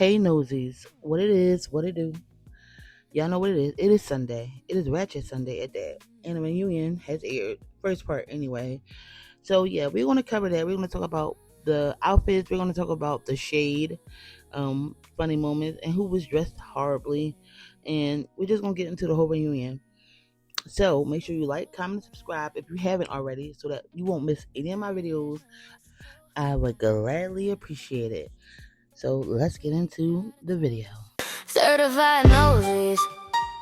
Hey nosies, what it is, what it do? Y'all know what it is. It is Sunday. It is Ratchet Sunday at that. Anime Union has aired. First part anyway. So yeah, we're gonna cover that. We're gonna talk about the outfits, we're gonna talk about the shade, funny moments, and who was dressed horribly. And we're just gonna get into the whole reunion. So make sure you like, comment, subscribe if you haven't already so that you won't miss any of my videos. I would gladly appreciate it. So let's get into the video. Certified noses,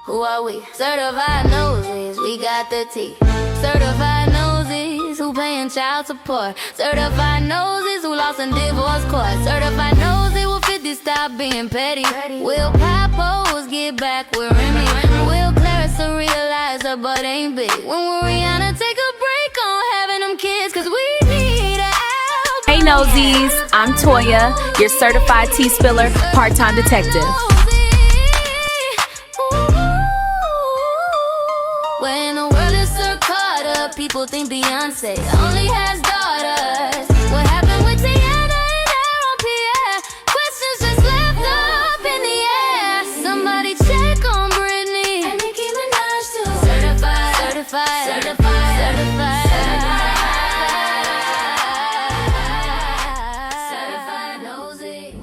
who are we? Certified noses, we got the tea. Certified noses, who paying child support. Certified noses, who lost in divorce court. Certified noses, will 50 stop being petty. Will Papos get back with Remy? Will Clarissa realize her butt ain't big? When will Rihanna take a break on having them kids? Cause we need a album. Hey nosies, I'm Toya, your certified tea spiller, part-time detective. When the world is so caught up, people think Beyonce only has daughters. What happened with Tiana and Aaron Pierre? Questions just left up in the air. Somebody check on Britney and Nicki Minaj too. Certified, certified, certified, certified, certified nosy.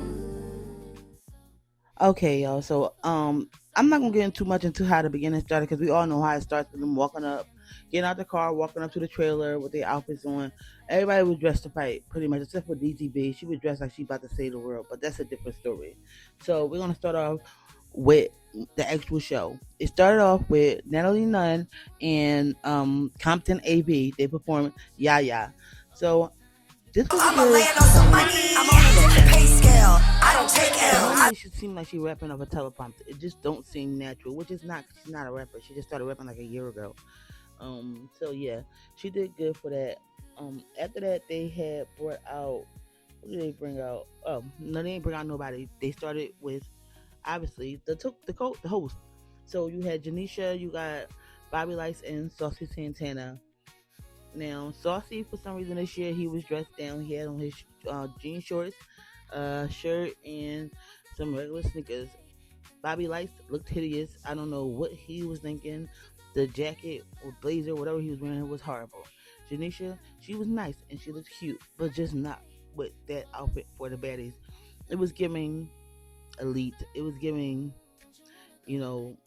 Okay, y'all. So, I'm not gonna get into much into how the beginning started because we all know how it starts with them walking up, getting out the car, walking up to the trailer with their outfits on. Everybody was dressed to fight, pretty much, except for DTB. She was dressed like she about to save the world, but that's a different story. So we're gonna start off with the actual show. It started off with Natalie Nunn and Compton AB. They performed "Ya." So this was I'm a good. land on some money. I'm on a different pay scale. I don't take L. It should seem like she rapping off a teleprompter. It just don't seem natural, which is not. She's not a rapper. She just started rapping like a year ago. So yeah, she did good for that. After that, they had brought out. What did they bring out? Oh, no, they didn't bring out nobody. They started with obviously the host. So you had Janiesha, you got Bobby Lice and Saucy Santana. Now, Saucy, for some reason this year, he was dressed down. He had on his jean shorts, shirt, and some regular sneakers. Bobby Lights looked hideous. I don't know what he was thinking. The jacket or blazer, whatever he was wearing, was horrible. Janisha, she was nice and she looked cute, but just not with that outfit for the baddies. It was giving elite. It was giving,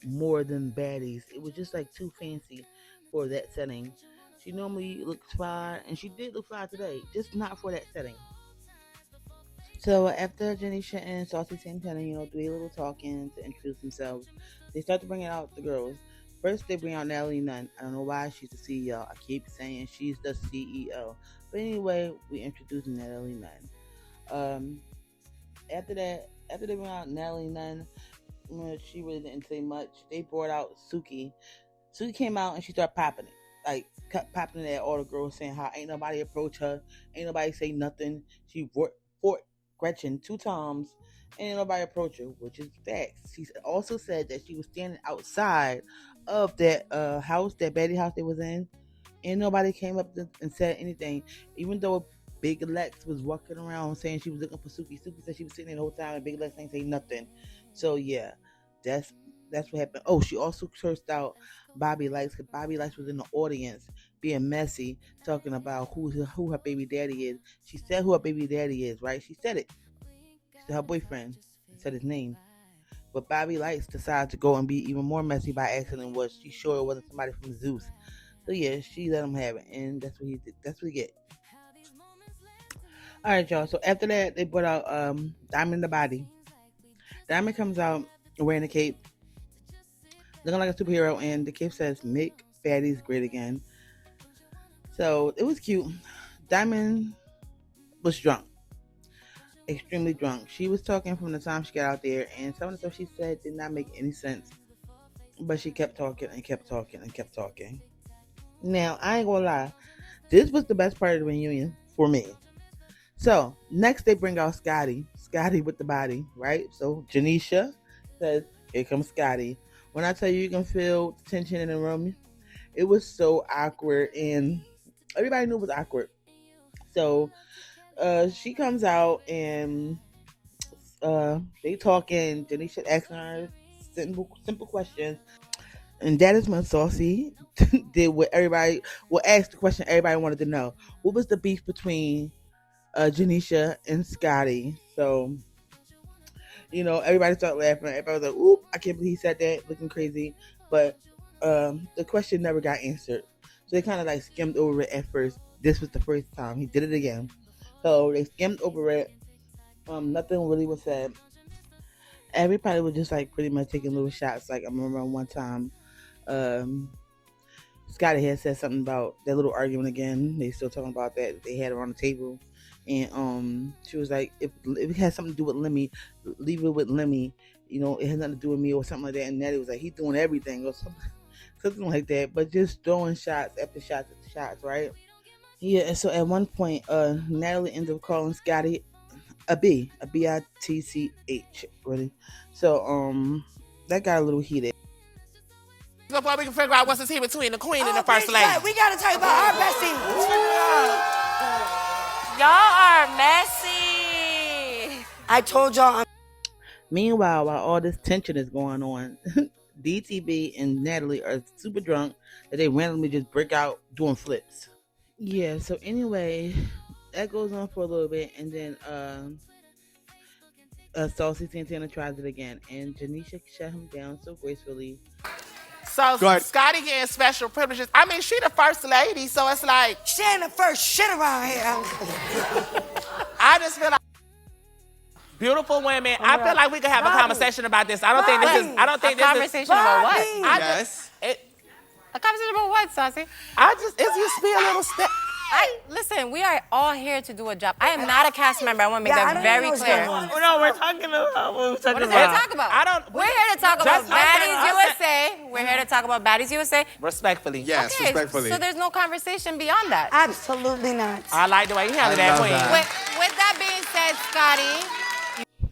more than baddies. It was just like too fancy for that setting. She normally looks fly, and she did look fly today, just not for that setting. So after Janisha and Saucy Santana, do a little talking to introduce themselves, they start to bring out the girls. First, they bring out Natalie Nunn. I don't know why she's the CEO. I keep saying she's the CEO. But anyway, we introduced Natalie Nunn. Um, after they bring out Natalie Nunn, she really didn't say much. They brought out Suki. Suki came out and she started popping it. Like, kept popping it at all the girls, saying how ain't nobody approach her, ain't nobody say nothing. She fought Gretchen 2 times, and ain't nobody approach her, which is facts. She also said that she was standing outside of that house, that baddie house they was in, and nobody came up and said anything, even though Big Lex was walking around saying she was looking for Suki. Suki said she was sitting there the whole time, and Big Lex ain't say nothing. So yeah, that's that's what happened. Oh, she also cursed out Bobby Lights because Bobby Lights was in the audience being messy, talking about who her baby daddy is. She said who her baby daddy is, right? She said it. She said her boyfriend. Said his name. But Bobby Lights decided to go and be even more messy by accident. Was she sure it wasn't somebody from Zeus? So yeah, she let him have it, and that's what he did. That's what he get. All right, y'all. So after that, they brought out Diamond the Body. Diamond comes out wearing a cape, looking like a superhero, and the cape says "Make Baddies Great Again." So it was cute. Diamond was drunk, extremely drunk. She was talking from the time she got out there, and some of the stuff she said did not make any sense. But she kept talking and kept talking and kept talking. Now, I ain't gonna lie, this was the best part of the reunion for me. So, next they bring out Scotty. Scotty with the body, right? So, Janiesha says, here comes Scotty. When I tell you can feel the tension in the room, it was so awkward, and everybody knew it was awkward. So, she comes out, and They talking. Janiesha asking her simple questions, and that is when Saucy did what asked the question everybody wanted to know. What was the beef between Janiesha and Scotty? So, everybody started laughing. Everybody was like, "Oop, I can't believe he said that," looking crazy. But the question never got answered. So they kind of like skimmed over it at first. This was the first time he did it again. So they skimmed over it. Nothing really was said. Everybody was just like pretty much taking little shots. Like I remember one time, um, Scotty had said something about that little argument again. They still talking about that. They had it on the table. And she was like, if it has something to do with Lemmy, leave it with Lemmy. It has nothing to do with me or something like that. And Natty was like, he's doing everything or something like that. But just throwing shots after shots after shots, right? Yeah, and so at one point, Natalie ended up calling Scotty a bitch, really. So that got a little heated. Before we can figure out what's here between the queen and the first lady. We gotta talk about our bestie. Y'all are messy. I told y'all. Meanwhile, while all this tension is going on, DTB and Natalie are super drunk that they randomly just break out doing flips. Yeah, so anyway, that goes on for a little bit, and then Saucy Santana tries it again, and Janiesha shut him down so gracefully. So Scotty getting special privileges. I mean, she the first lady, so it's like She ain't the first shit around here. I just feel like beautiful women. I feel like we could have a conversation about this. I don't think this is. A conversation about what? Yes. A conversation about what, Saucy? It used to be a little step. Listen, we are all here to do a job. I am not a cast member. I want to make that very clear. Oh, no, we're talking about what we're talking What is about. there to talk about? We're here to talk about Just- Baddies USA. We're here to talk about Baddies USA. Respectfully. Yes, Okay, respectfully. so there's no conversation beyond that. Absolutely not. I like the way you handled that, love queen. that. With that being said, Scotty.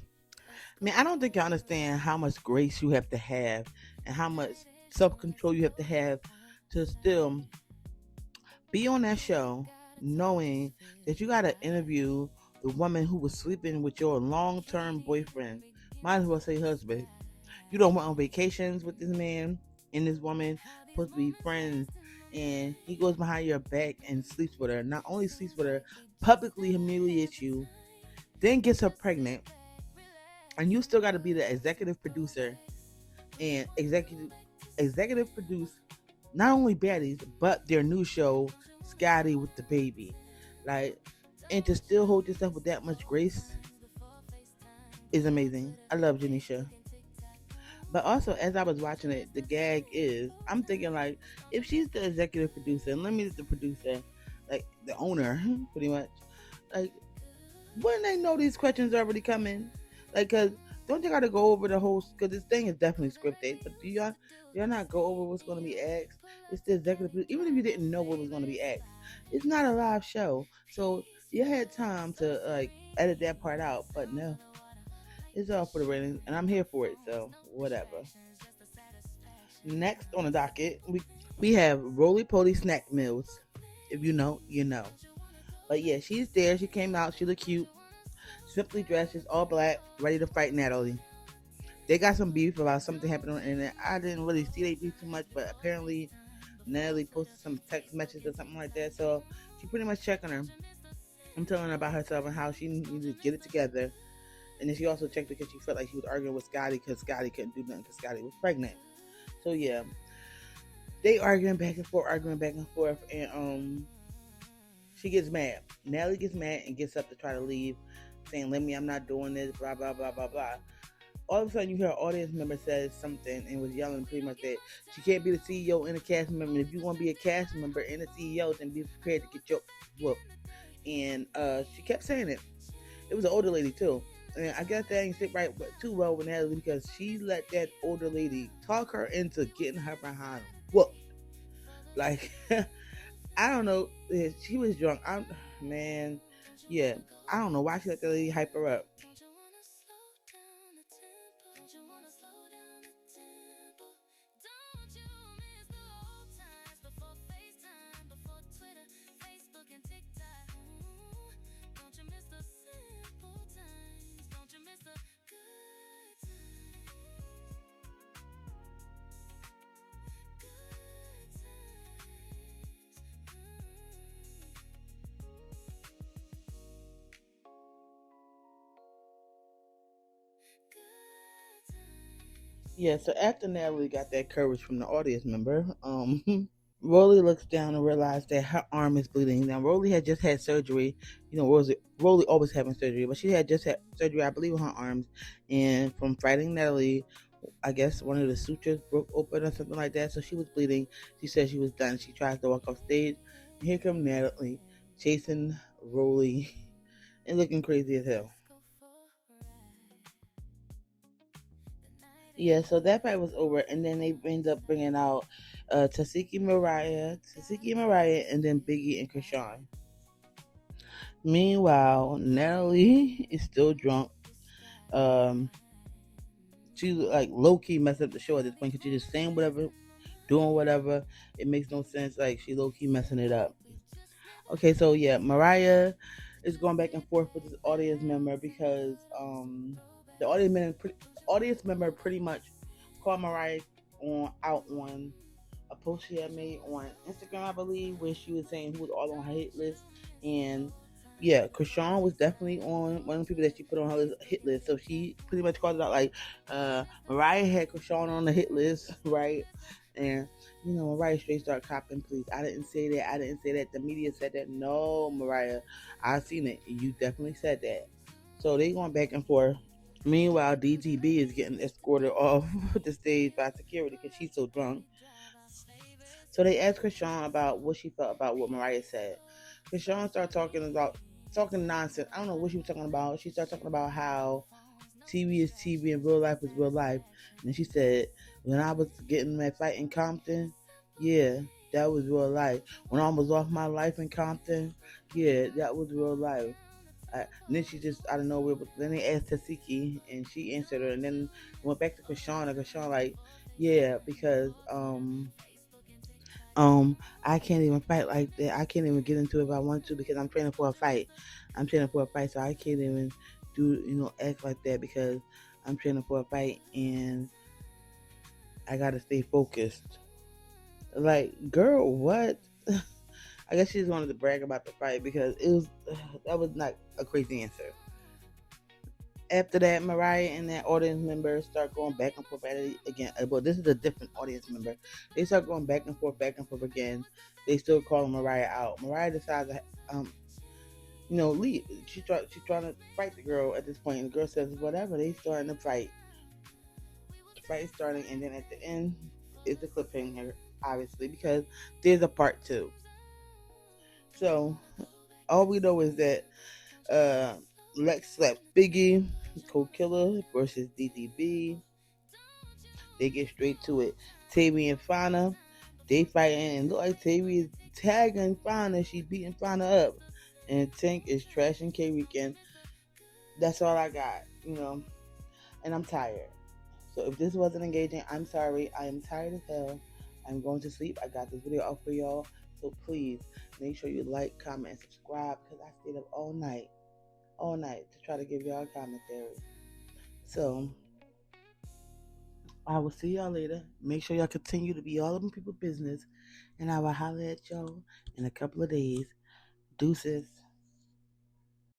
Man, I don't think you understand how much grace you have to have and how much self-control you have to still be on that show knowing that you got to interview the woman who was sleeping with your long-term boyfriend. Might as well say husband. You don't went on vacations with this man and this woman, supposed to be friends, and he goes behind your back and sleeps with her. Not only sleeps with her, publicly humiliates you, then gets her pregnant, and you still got to be the executive producer and executive produce not only Baddies but their new show Scotty with the Baby. Like, and to still hold yourself with that much grace is amazing. I love Janiesha. But also, as I was watching it, the gag is, I'm thinking like, if she's the executive producer and Lemmy is the producer, like the owner, pretty much, like, wouldn't they know these questions already coming? Like, cause don't you gotta go over the whole? Cause this thing is definitely scripted. But do y'all not go over what's gonna be asked? It's the executive. Even if you didn't know what was gonna be asked, it's not a live show, so you had time to like edit that part out. But no, it's all for the ratings, and I'm here for it. So whatever. Next on the docket, we have Roly Poly Snack Meals. If you know, you know. But yeah, she's there. She came out. She looked cute. Simply dressed, she's all black, ready to fight Natalie. They got some beef about something happening on the internet. I didn't really see they beef too much, but apparently Natalie posted some text messages or something like that. So she pretty much checking her. I'm telling her about herself and how she needed to get it together. And then she also checked because she felt like she was arguing with Scotty because Scotty couldn't do nothing because Scotty was pregnant. So yeah, they arguing back and forth, and she gets mad. Natalie gets mad and gets up to try to leave, saying, "Lemmy, I'm not doing this, blah, blah, blah, blah, blah." All of a sudden, you hear an audience member say something and was yelling pretty much that she can't be the CEO and a cast member. And if you want to be a cast member and a CEO, then be prepared to get your whoop. And she kept saying it. It was an older lady, too. And I guess that ain't sit right too well with Natalie because she let that older lady talk her into getting her behind whoop. Like, I don't know. She was drunk. Yeah. I don't know why she let that lady hype her up. Yeah, so after Natalie got that courage from the audience member, Roly looks down and realizes that her arm is bleeding. Now, Roly had just had surgery. You know, Roly always having surgery, but she had just had surgery, I believe, on her arms. And from fighting Natalie, I guess one of the sutures broke open or something like that, so she was bleeding. She said she was done. She tries to walk off stage. And here comes Natalie chasing Roly and looking crazy as hell. Yeah, so that fight was over, and then they end up bringing out Tasiki Mariah, and then Biggie and Krishan. Meanwhile, Natalie is still drunk. Um, she like low key messed up the show at this point because she's just saying whatever, doing whatever. It makes no sense. Like she low key messing it up. Okay, so yeah, Mariah is going back and forth with this audience member because the audience member pretty much called Mariah on a post she had made on Instagram, I believe, where she was saying who was all on her hit list. And yeah, Krishan was definitely on one of the people that she put on her hit list. So she pretty much called it out like Mariah had Krishan on the hit list, right? And you know, Mariah straight start copping, please. I didn't say that. I didn't say that. The media said that. No, Mariah, I seen it. You definitely said that. So they going back and forth. Meanwhile, DTB is getting escorted off the stage by security because she's so drunk. So they asked Krishan about what she felt about what Mariah said. Krishan started talking nonsense. I don't know what she was talking about. She started talking about how TV is TV and real life is real life. And she said, when I was getting in that fight in Compton, yeah, that was real life. When I almost lost my life in Compton, yeah, that was real life. And then she just out of nowhere, but then they asked Tasiki and she answered her, and then went back to Krishan, and Krishan like, yeah, because I can't even fight like that. I can't even get into it if I want to because I'm training for a fight. I'm training for a fight, so I can't even act like that because I'm training for a fight and I gotta stay focused. Like, girl, what? I guess she just wanted to brag about the fight because it was that was not a crazy answer. After that, Mariah and that audience member start going back and forth at it again. Well, this is a different audience member. They start going back and forth again. They still calling Mariah out. Mariah decides to, leave. She's trying to fight the girl at this point. And the girl says, whatever. They starting to fight. The fight is starting, and then at the end is the cliffhanger, obviously, because there's a part two. So, all we know is that Lex slapped Biggie, Cold Killer versus DDB. They get straight to it. Tavy and Fauna, they fighting and look like Tavy is tagging Fauna. She beating Fauna up. And Tank is trashing K Weekend. That's all I got, and I'm tired. So if this wasn't engaging, I'm sorry. I am tired as hell. I'm going to sleep. I got this video out for y'all. So please make sure you like, comment, and subscribe because I stayed up all night to try to give y'all commentary. So I will see y'all later. Make sure y'all continue to be all of them people's business. And I will holler at y'all in a couple of days. Deuces.